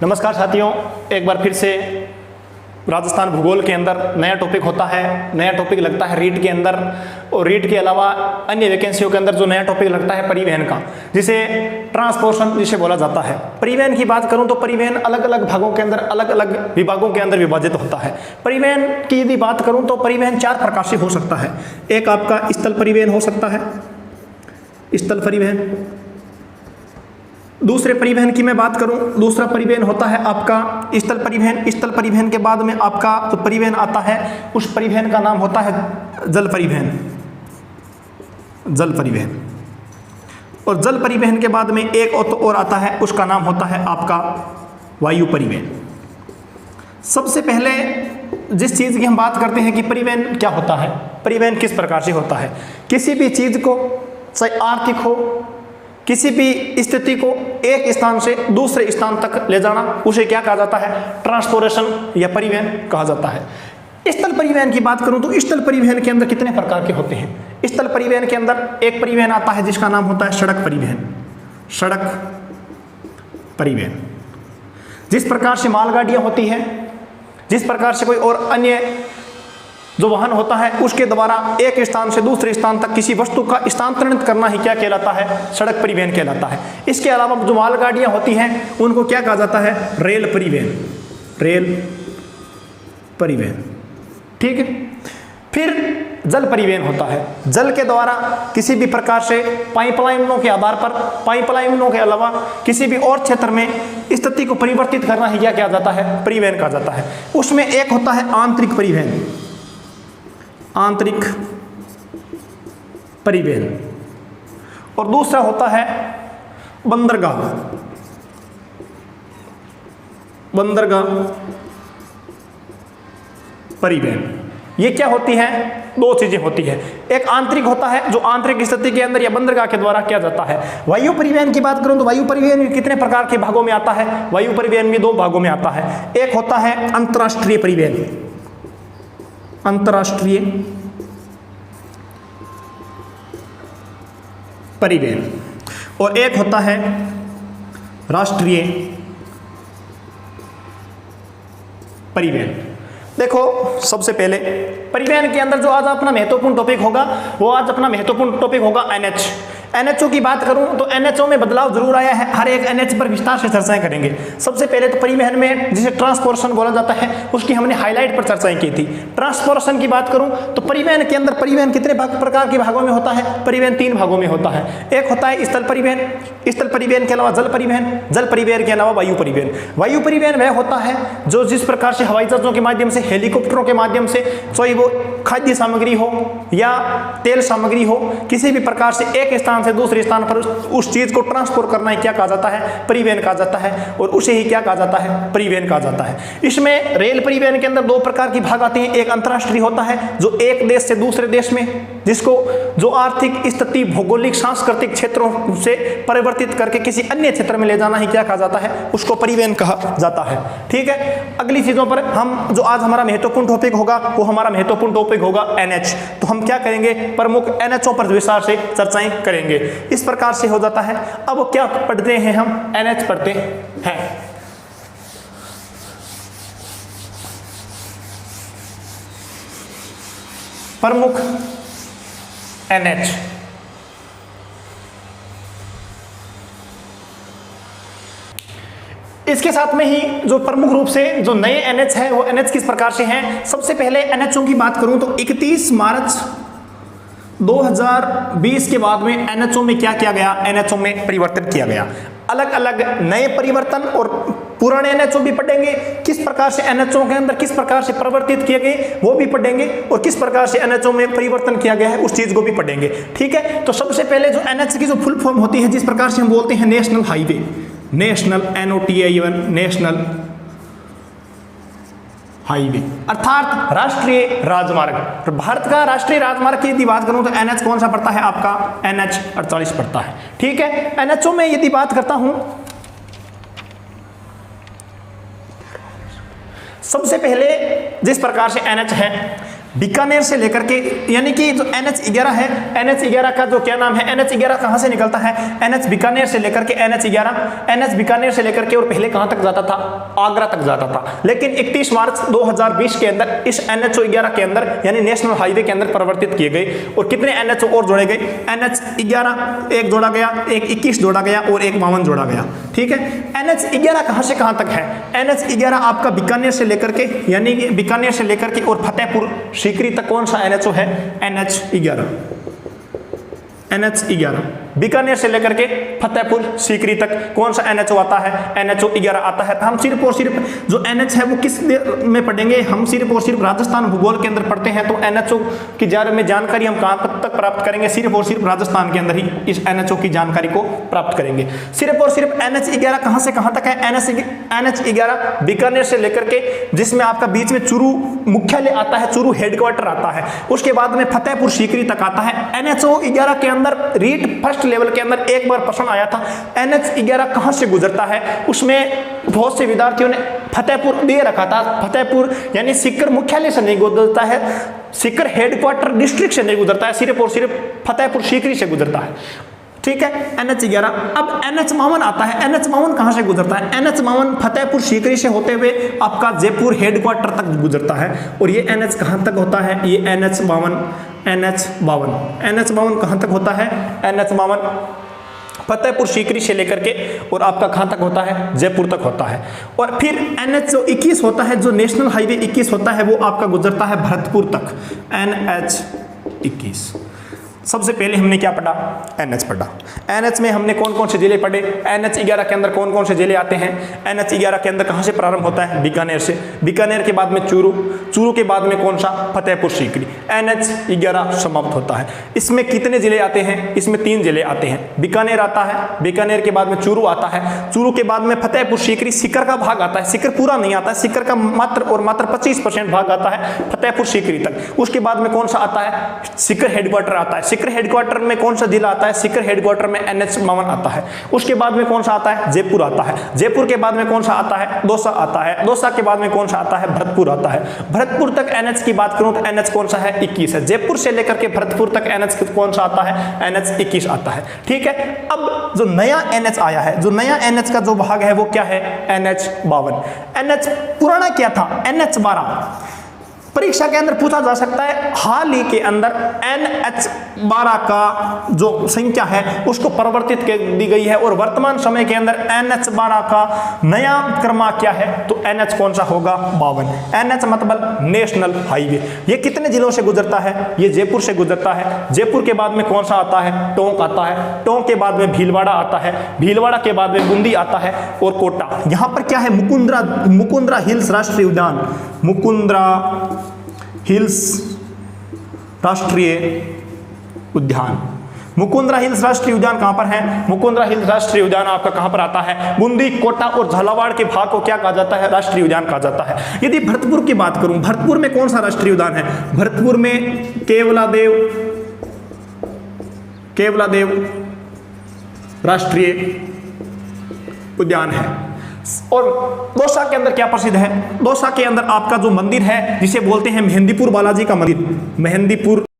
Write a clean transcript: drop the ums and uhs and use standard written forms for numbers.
नमस्कार साथियों, एक बार फिर से राजस्थान भूगोल के अंदर नया टॉपिक होता है। नया टॉपिक लगता है रीट के अंदर, और रीट के अलावा अन्य वैकेंसियों के अंदर जो नया टॉपिक लगता है परिवहन का, जिसे ट्रांसपोर्टेशन जिसे बोला जाता है। परिवहन की बात करूं तो परिवहन अलग अलग भागों के अंदर, अलग अलग विभागों के अंदर विभाजित होता है। परिवहन की यदि बात करूं तो परिवहन 4 प्रकार से हो सकता है। एक आपका स्थल परिवहन हो सकता है, स्थल परिवहन। दूसरे परिवहन की मैं बात करूं, दूसरा परिवहन होता है आपका स्थल परिवहन। स्थल परिवहन के बाद में आपका जो परिवहन आता है, उस परिवहन का नाम होता है जल परिवहन। जल परिवहन। और जल परिवहन के बाद में एक और आता है, उसका नाम होता है आपका वायु परिवहन। सबसे पहले जिस चीज़ की हम बात करते हैं कि परिवहन क्या होता है, परिवहन किस प्रकार से होता है। किसी भी चीज़ को, चाहे आर्थिक हो, किसी भी स्थिति को एक स्थान से दूसरे स्थान तक ले जाना, उसे क्या कहा जाता है? ट्रांसपोर्टेशन या परिवहन कहा जाता है। स्थल परिवहन की बात करूं तो स्थल परिवहन के अंदर कितने प्रकार के होते हैं। स्थल परिवहन के अंदर एक परिवहन आता है जिसका नाम होता है सड़क परिवहन। सड़क परिवहन। जिस प्रकार से मालगाड़ियां होती हैं, जिस प्रकार से कोई और अन्य जो वाहन होता है, उसके द्वारा एक स्थान से दूसरे स्थान तक किसी वस्तु का स्थानांतरण करना ही क्या कहलाता है? सड़क परिवहन कहलाता है। इसके अलावा जो मालगाड़ियां होती हैं उनको क्या कहा जाता है? रेल परिवहन। रेल परिवहन, ठीक है। फिर जल परिवहन होता है। जल के द्वारा किसी भी प्रकार से पाइपलाइनों के आधार पर, पाइपलाइनों के अलावा किसी भी और क्षेत्र में स्थिति को परिवर्तित करना ही क्या कहा जाता है? परिवहन कहा जाता है। उसमें एक होता है आंतरिक परिवहन। आंतरिक परिवहन। और दूसरा होता है बंदरगाह। बंदरगाह परिवहन। ये क्या होती है? 2 चीजें होती है। एक आंतरिक होता है जो आंतरिक स्थिति के अंदर या बंदरगाह के द्वारा किया जाता है। वायु परिवहन की बात करूं तो वायु परिवहन कितने प्रकार के भागों में आता है? वायु परिवहन भी 2 भागों में आता है। एक होता है अंतरराष्ट्रीय परिवहन। अंतरराष्ट्रीय परिवहन। और एक होता है राष्ट्रीय परिवहन। देखो, सबसे पहले परिवहन के अंदर जो आज अपना महत्वपूर्ण टॉपिक होगा, वो आज अपना महत्वपूर्ण टॉपिक होगा एनएच। एनएचओ की बात करूं तो एनएचओ में बदलाव जरूर आया है। हर एक एनएच पर विस्तार से चर्चाएं करेंगे। सबसे पहले तो परिवहन में जिसे ट्रांसपोर्टेशन बोला जाता है, उसकी हमने हाईलाइट पर चर्चाएं की थी। ट्रांसपोर्टेशन की बात करूं तो परिवहन के अंदर परिवहन कितने प्रकार के भागों में होता है? परिवहन 3 भागों में होता है। एक होता है स्थल परिवहन। स्थल परिवहन के अलावा जल परिवहन। जल परिवहन के अलावा वायु परिवहन। वायु परिवहन वह होता है जो जिस प्रकार से हवाई जहाजों के माध्यम से, हेलीकॉप्टरों के माध्यम से, चाहे वो खाद्य सामग्री हो या तेल सामग्री हो, किसी भी प्रकार से एक स्थान से दूसरे स्थान पर उस चीज को ट्रांसपोर्ट करना ही क्या कहा जाता है? परिवहन कहा जाता है। और उसे ही क्या कहा जाता है? परिवहन कहा जाता है। इसमें रेल परिवहन के अंदर 2 प्रकार की भाग आते हैं। एक अंतरराष्ट्रीय होता है जो एक देश से दूसरे देश में, जिसको जो आर्थिक स्थिति, भौगोलिक, सांस्कृतिक क्षेत्रों से परिवर्तित करके किसी अन्य क्षेत्र में ले जाना ही क्या कहा जाता है? उसको परिवहन कहा जाता है। ठीक है। अगली चीजों पर हम, जो आज हमारा महत्वपूर्ण टॉपिक होगा, वो हमारा महत्वपूर्ण टॉपिक होगा एनएच। तो हम क्या करेंगे? प्रमुख एनएचओ पर विस्तार से चर्चाएं करेंगे। इस प्रकार से हो जाता है। अब क्या पढ़ते हैं हम? एनएच पढ़ते हैं। प्रमुख एनएच। इसके साथ में ही जो प्रमुख रूप से जो नए एनएच है, वो एनएच किस प्रकार से हैं? सबसे पहले एनएचओ की बात करूं तो 31 मार्च 2020 के बाद में एनएचओ में क्या किया गया? एनएचओ में परिवर्तन किया गया। अलग अलग नए परिवर्तन और पुराने एनएचओ भी पढ़ेंगे। किस प्रकार से एनएचओ के अंदर किस प्रकार से परिवर्तित किए गए वो भी पढ़ेंगे, और किस प्रकार से एनएचओ में परिवर्तन किया गया है उस चीज को भी पढ़ेंगे। ठीक है। तो सबसे पहले जो एनएच की जो फुल फॉर्म होती है, जिस प्रकार से हम बोलते हैं national highway, national, NOTAI, national highway, अर्थात राष्ट्रीय राजमार्ग। तो भारत का राष्ट्रीय राजमार्ग की यदि बात करूं तो एनएच कौन सा पड़ता है? आपका NH 48 पड़ता है। ठीक है। एनएचओ में यदि बात करता हूं, सबसे पहले जिस प्रकार से एनएच है, बीकानेर से लेकर के, यानी कि जो NH11 है, NH11 का जो क्या नाम है, NH11 कहाँ से निकलता है, NH बीकानेर से लेकर के NH बीकानेर से लेकर के और पहले कहाँ तक जाता था, आगरा तक जाता था। लेकिन 31 मार्च 2020 के अंदर इस NH11 के अंदर यानी नेशनल हाईवे के अंदर परिवर्तित किए गए और कितने NH और जोड़े गए, NH11 एक जोड़ा गया, एक 21 जोड़ा गया और एक 52 जोड़ा गया। ठीक है, NH11 कहाँ से कहाँ तक है, NH11 आपका बीकानेर से लेकर के, यानी कि बीकानेर से लेकर के और फतेहपुर सीकरी तक कौन सा NHO है, NH11 बीकानेर से लेकर के फतेहपुर सीकरी तक कौन सा NHO आता है, NHO11 आता है। तो हम सिर्फ और सिर्फ जो NH है वो किस में पढ़ेंगे, हम सिर्फ और सिर्फ राजस्थान भूगोल के अंदर पढ़ते हैं। तो NHO की में जानकारी हम कहाँ तक प्राप्त करेंगे, सिर्फ और सिर्फ राजस्थान के अंदर ही इस NHO की जानकारी को प्राप्त करेंगे। सिर्फ और सिर्फ NH11 कहाँ से कहाँ तक है, NH11 बीकानेर से लेकर के, जिसमें आपका बीच में चूरू मुख्यालय आता है, चूरू हेडक्वार्टर आता है, उसके बाद में फतेहपुर सीकरी तक आता है। NHO11 के अंदर रीट फर्स्ट लेवल के अंदर एक बार प्रश्न आया था, NH11 कहां से गुजरता है, उसमें बहुत से विद्यार्थियों ने फतेहपुर दे रखा था। फतेहपुर यानी सीकर मुख्यालय से नहीं गुजरता है, सीकर हेडक्वार्टर डिस्ट्रिक्ट से नहीं गुजरता है, सिर्फ और सिर्फ फतेहपुर सीकरी से गुजरता है। ठीक है, NH11। अब NH52 आता है, NH52 कहां से गुजरता है, NH52 फतेहपुर सीकरी से होते हुए आपका जयपुर हेडक्वार्टर तक गुजरता है। और ये NH कहां तक होता है, ये NH52 कहां तक होता है, NH52 फतेहपुर सीकरी से लेकर के और आपका कहां तक होता है, जयपुर तक होता है। और फिर NH21 होता है, जो नेशनल हाईवे 21 होता है, वो आपका गुजरता है भरतपुर तक, NH21। सबसे पहले हमने क्या पढ़ा, NH पढ़ा। NH में हमने कौन कौन से जिले पढ़े, NH11 के अंदर कौन कौन से जिले आते हैं, NH11 के अंदर कहाँ से प्रारंभ होता है, बीकानेर से, बीकानेर के बाद में चूरू, चूरू के बाद में कौन सा, फतेहपुर सीकरी, NH11 समाप्त होता है। इसमें कितने जिले आते हैं, इसमें 3 जिले आते हैं, बीकानेर आता है, बीकानेर के बाद में चूरू आता है, चूरू के बाद में फतेहपुर सीकरी, सीकर का भाग आता है, सीकर पूरा नहीं आता है, सीकर का मात्र और मात्र 25% भाग आता है फतेहपुर सीकरी तक। उसके बाद में कौन सा आता है, सीकर हेडक्वार्टर आता है, सीकर हेडक्वार्टर में कौन सा जिला आता है, सीकर हेडक्वार्टर में NH52 आता है। उसके बाद में कौन सा आता है, जयपुर आता है, जयपुर के बाद में कौन सा आता है, दौसा आता है, दौसा के बाद में कौन सा आता है, भरतपुर आता है। भरतपुर तक NH की बात करूं तो NH कौन सा है, 21 है। जयपुर से लेकर के भरतपुर तक NH कौन सा आता है, NH21 आता है। ठीक है, अब जो नया NH आया है, जो नया NH का जो भाग है वो क्या है, NH52। NH पुराना क्या था, NH12। परीक्षा के अंदर पूछा जा सकता है, हाल ही के अंदर NH12 का जो संख्या है उसको परिवर्तित कर दी गई है और वर्तमान समय के अंदर NH12 का नया क्रमांक क्या है, तो NH कौन सा होगा, 52। NH मतलब नेशनल हाईवे। ये कितने जिलों से गुजरता है, ये जयपुर से गुजरता है। जयपुर के बाद में कौन सा आता है, टोंक आता है, टोंक के बाद में भीलवाड़ा आता है, भीलवाड़ा के बाद में बूंदी आता है और कोटा। यहाँ पर क्या है, मुकुंदरा हिल्स राष्ट्रीय उद्यान, मुकुंदरा हिल्स राष्ट्रीय उद्यान। मुकुंदरा हिल्स राष्ट्रीय उद्यान कहां पर है, मुकुंदरा हिल्स राष्ट्रीय उद्यान आपका कहां पर आता है, बूंदी, कोटा और झालावाड़ के भाग को क्या कहा जाता है, राष्ट्रीय उद्यान कहा जाता है। यदि भरतपुर की बात करूं, भरतपुर में कौन सा राष्ट्रीय उद्यान है, भरतपुर में केवलादेव राष्ट्रीय उद्यान है। और दौसा के अंदर क्या प्रसिद्ध है, दौसा के अंदर आपका जो मंदिर है जिसे बोलते हैं मेहंदीपुर बालाजी का मंदिर, मेहंदीपुर